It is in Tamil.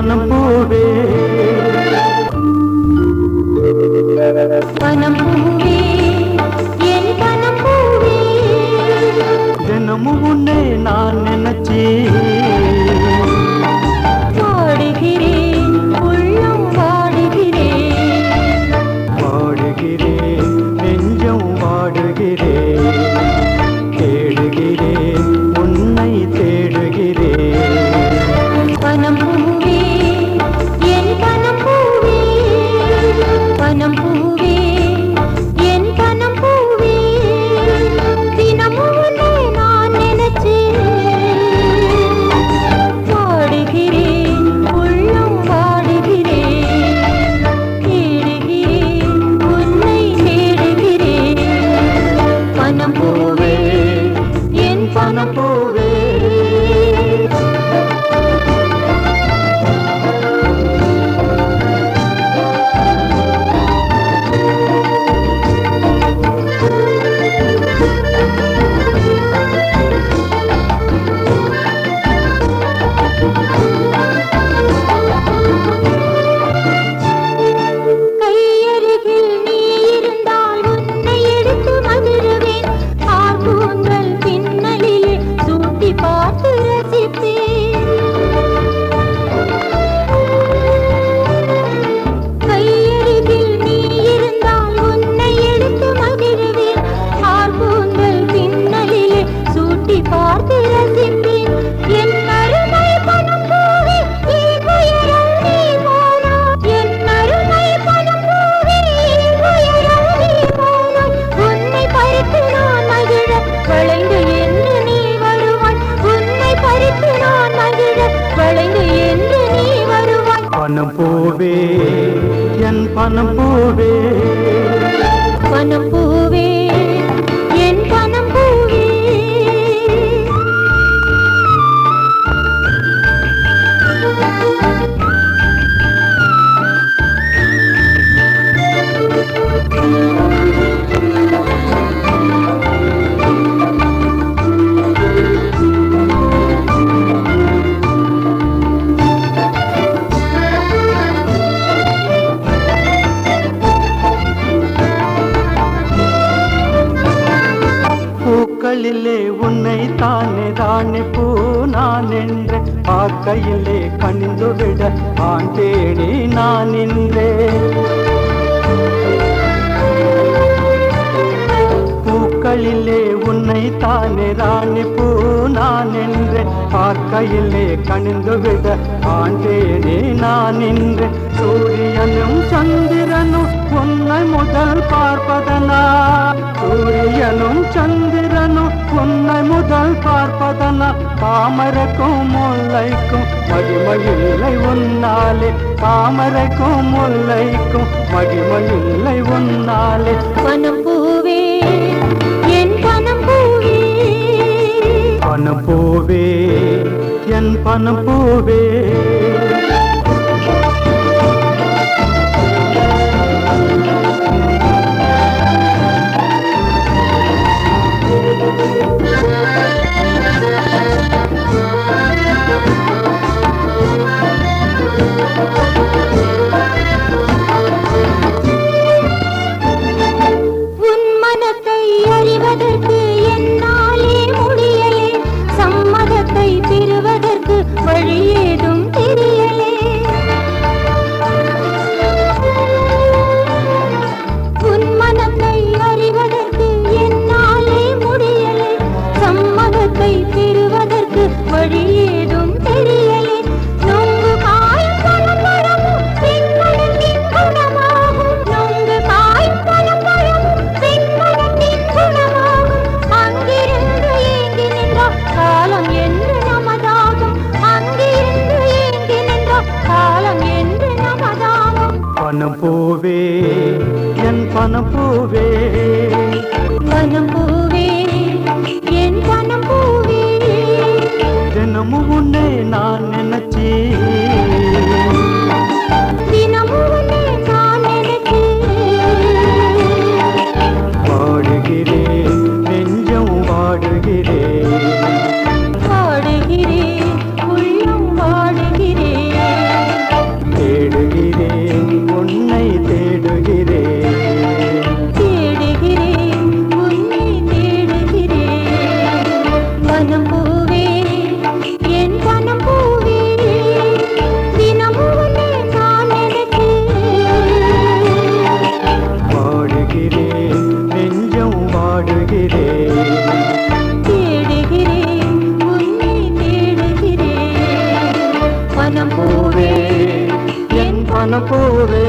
பனம் பூவே பனம் பூவே என் பனம் பூவே தினமும் உன்னை நான் நினைச்சே வாடுகிறேன் உள்ளம் வாடுகிறேன் வாடுகிறேன் நெஞ்சம் வாடுகிறேன் தேடுகிறேன் உன்னை தேடுகிறேன் பனம் பூவே என் பனம் பூவே பனம் பூவே என் பனம் பூவே தினமும் உன்னை நான் நினைச்சேன் வாடுகிறேன் உள்ளம் வாடுகிறேன் தேடுகிறேன் உன்னை தேடுகிறேன் பனம் பூவே என் பனம் பூவே கையருகில் நீ இருந்தால் உன்னை எடுத்து மகிழ்வேன் ஆர்வங்கள் பின்னலிலே சூட்டி பார்த்து ரசிப்பேன் கையருகில் நீ இருந்தால் உன்னை எடுத்து மகிழ்வேன் ஆர்வங்கள் பின்னலிலே சூட்டி பார்த்து ரசிப்பேன் என் அருமை பனம் பூவே என் உயரம் நீ போனா என் அருமை பனம் பூவே என் உயரம் நீ போனா உன்னை பறித்து நான் மகிழ வளைந்து என்று நீ வருவாய் உன்னை பறித்து நான் மகிழ வளைந்து என்று நீ வருவாய் பனம் பூவே என் பனம் பூவே பனம் பூவே என் பனம் பூவே பூக்களிலே உன்னை தானே தானே பூ நான் என்று பார்க்கையிலே கணிந்து விட ஆண் தேடி நான் நின்றேன் பூக்களிலே உன்னை தானே ராணி பூ நான் என்று பார்க்கையிலே கணிந்து விட ஆண் தேடி நான் நின்று சூரியனும் சந்திரனும் உன்னை முதல் பார்ப்பதனா சூரியனும் சந்திரனும் உன்னை முதல் பார்ப்பதனா தாமரைக்கும் முல்லைக்கும் மகிமையில்லை உன்னாலே தாமரைக்கும் முல்லைக்கும் மகிமையில்லை உன்னாலே பனம் பூவே என் பனம் பூவே பனம் பூவே என் பனம் பூவே உன் மனத்தை அறிவதற்கு என்னாலே முடியலே சம்மதத்தை பெறுவதற்கு வழி ஏதும் தெரியலே உன் மனத்தை அறிவதற்கு என்னாலே முடியலே சம்மதத்தை பெறுவதற்கு வழி ஏதும் தெரியலே நொங்கு காயும் பழம்பழமும் பெண்மனத்தின் குணமாகும் நொங்கு காயும் பழம்பழமும் பெண்மனத்தின் குணமாகும் அங்கிருந்து ஏங்கி நின்றால் காலம் என்று நமதாகும் அங்கிருந்து ஏங்கி நின்றால் காலம் என்று நமதாகும் பனம் பூவே என் பனம் பூவே பனம் பூவே என் பனம் பூவே தினமும் உன்னை நான் நினைச்சே தினமும் உன்னை நான் நினைச்சேன் வாடுகிறேன் நெஞ்சம் வாடுகிறேன் வாடுகிறேன் உள்ளம் வாடுகிறேன் மனப்பூவே